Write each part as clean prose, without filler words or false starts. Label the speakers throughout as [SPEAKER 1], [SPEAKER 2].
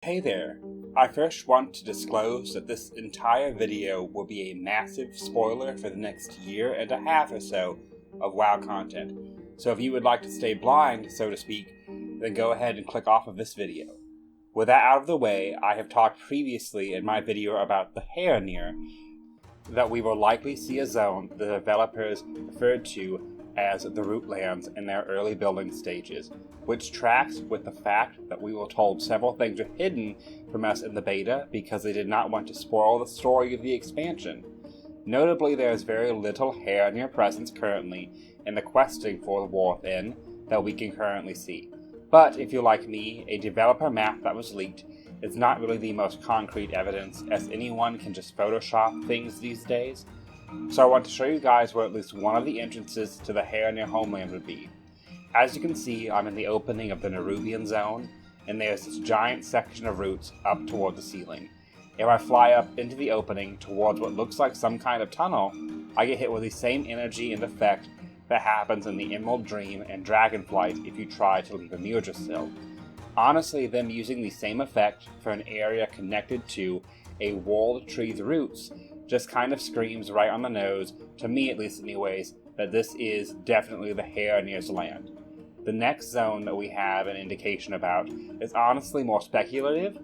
[SPEAKER 1] Hey there, I first want to disclose that this entire video will be a massive spoiler for the next year and a half or so of WoW content, so if you would like to stay blind, so to speak, then go ahead and click off of this video. With that out of the way, I have talked previously in my video about the Hairnir that we will likely see a zone the developers referred to as the Rootlands in their early building stages, which tracks with the fact that we were told several things were hidden from us in the beta because they did not want to spoil the story of the expansion. Notably, there is very little Hairnir presence currently in the questing for the War Within that we can currently see. But if you're like me, a developer map that was leaked is not really the most concrete evidence, as anyone can just Photoshop things these days. So I want to show you guys where at least one of the entrances to the Hairnir homeland would be. As you can see, I'm in the opening of the Nerubian zone, and there's this giant section of roots up toward the ceiling. If I fly up into the opening towards what looks like some kind of tunnel, I get hit with the same energy and effect that happens in the Emerald Dream and Dragonflight if you try to leave a Murdrasil. Honestly, them using the same effect for an area connected to a walled tree's roots just kind of screams right on the nose, to me at least anyways, that this is definitely the Hairnir's land. The next zone that we have an indication about is honestly more speculative.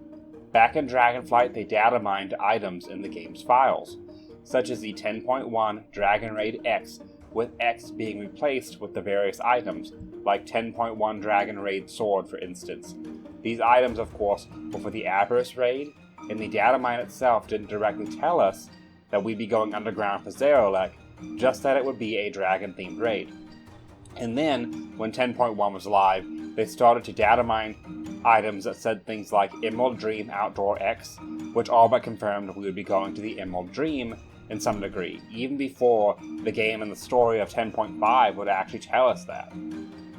[SPEAKER 1] Back in Dragonflight, they datamined items in the game's files, such as the 10.1 Dragon Raid X, with X being replaced with the various items, like 10.1 Dragon Raid Sword for instance. These items, of course, were for the Avarice Raid, and the datamine itself didn't directly tell us that we'd be going underground for Zerolek, just that it would be a dragon-themed raid. And then, when 10.1 was live, they started to datamine items that said things like Emerald Dream Outdoor X, which all but confirmed we would be going to the Emerald Dream in some degree, even before the game and the story of 10.5 would actually tell us that.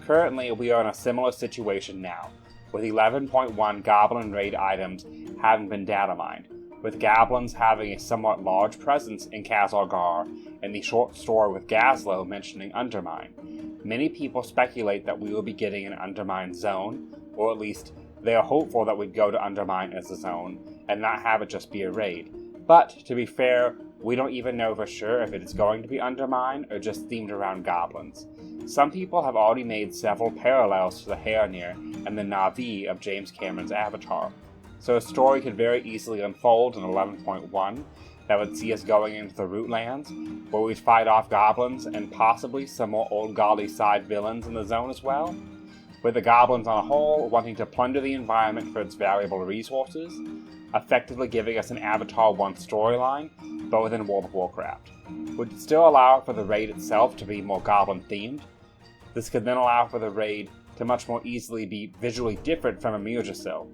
[SPEAKER 1] Currently, we are in a similar situation now, with 11.1 Goblin Raid items having been datamined, with goblins having a somewhat large presence in Khazar, and the short story with Gazlo mentioning Undermine. Many people speculate that we will be getting an Undermine zone, or at least they are hopeful that we'd go to Undermine as a zone, and not have it just be a raid. But, to be fair, we don't even know for sure if it is going to be Undermine or just themed around goblins. Some people have already made several parallels to the Hairnir and the Na'vi of James Cameron's Avatar, so a story could very easily unfold in 11.1 that would see us going into the Rootlands, where we'd fight off goblins and possibly some more old godly side villains in the zone as well, with the goblins on a whole wanting to plunder the environment for its valuable resources, effectively giving us an Avatar 1 storyline, but within World of Warcraft. Would still allow for the raid itself to be more goblin themed. This could then allow for the raid to much more easily be visually different from a Murdrasil,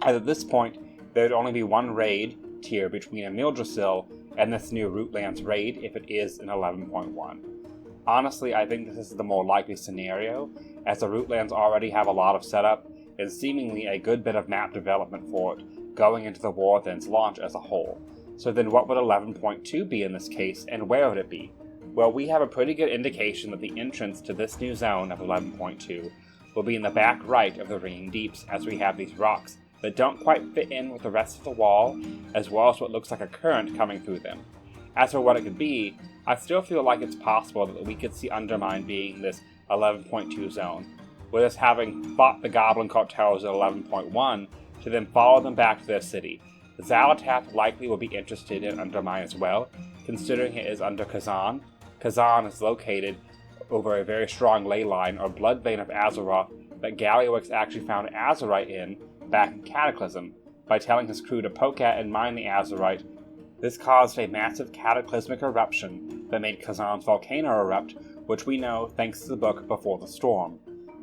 [SPEAKER 1] as at this point there would only be one raid tier between a Murdrasil and this new Rootlands raid if it is in 11.1. Honestly, I think this is the more likely scenario, as the Rootlands already have a lot of setup and seemingly a good bit of map development for it going into the War Within's launch as a whole. So then what would 11.2 be in this case, and where would it be? Well, we have a pretty good indication that the entrance to this new zone of 11.2 will be in the back right of the Ringing Deeps, as we have these rocks that don't quite fit in with the rest of the wall, as well as what looks like a current coming through them. As for what it could be, I still feel like it's possible that we could see Undermine being this 11.2 zone, with us having fought the Goblin cartels at 11.1 to then follow them back to their city. Xal'atath likely will be interested in Undermine as well, considering it is under Khazan. Khazan is located over a very strong ley line or blood vein of Azeroth that Galliwix actually found Azerite in back in Cataclysm by telling his crew to poke at and mine the Azerite. This caused a massive cataclysmic eruption that made Khazan's volcano erupt, which we know thanks to the book Before the Storm.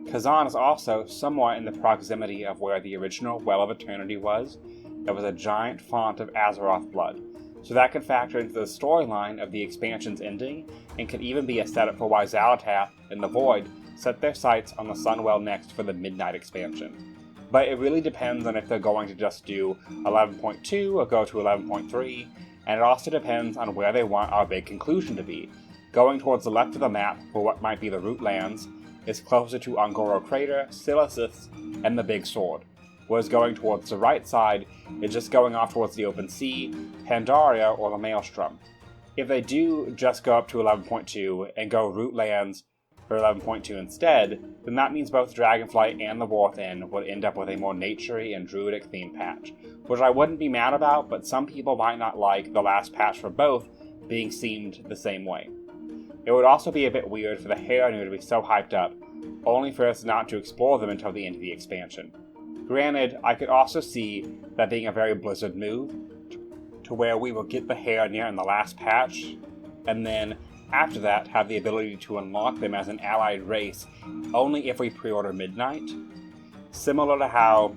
[SPEAKER 1] Khazan is also somewhat in the proximity of where the original Well of Eternity was. That was a giant font of Azeroth blood, so that could factor into the storyline of the expansion's ending, and could even be a setup for why Xal'atath and the Void set their sights on the Sunwell next for the Midnight expansion. But it really depends on if they're going to just do 11.2 or go to 11.3, and it also depends on where they want our big conclusion to be. Going towards the left of the map for what might be the Rootlands is closer to Ungoro Crater, Silasith, and the Big Sword. whereas going towards the right side is just going off towards the open sea, Pandaria, or the Maelstrom. If they do just go up to 11.2 and go Rootlands for 11.2 instead, then that means both Dragonflight and the Warthen would end up with a more naturey and druidic theme patch, which I wouldn't be mad about, but some people might not like the last patch for both being themed the same way. It would also be a bit weird for the Haranu to be so hyped up, only for us not to explore them until the end of the expansion. Granted, I could also see that being a very Blizzard move, to where we will get the Haranu in the last patch, and then after that have the ability to unlock them as an allied race only if we pre-order Midnight. Similar to how,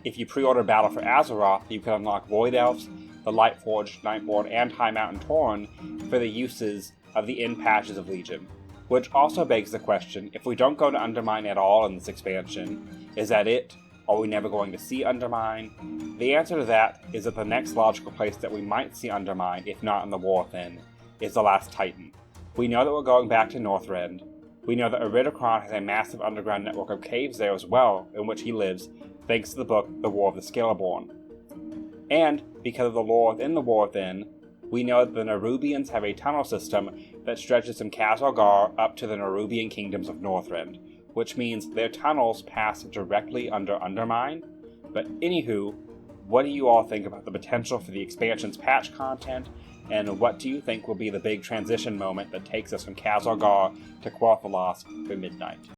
[SPEAKER 1] if you pre-order Battle for Azeroth, you can unlock Void Elves, the Lightforged, Nightborn, and High Mountain Tauren for the uses of the end patches of Legion. Which also begs the question, if we don't go to Undermine at all in this expansion, is that it? Are we never going to see Undermine? The answer to that is that the next logical place that we might see Undermine, if not in the Warthen, is the Last Titan. We know that we're going back to Northrend. We know that Iridikron has a massive underground network of caves there as well, in which he lives, thanks to the book The War of the Scaleborn. And, because of the lore within the Warthen, we know that the Nerubians have a tunnel system that stretches from Khazar up to the Nerubian kingdoms of Northrend, which means their tunnels pass directly under Undermine. But anywho, what do you all think about the potential for the expansion's patch content, and what do you think will be the big transition moment that takes us from Khazar to Quel'Thalas for Midnight?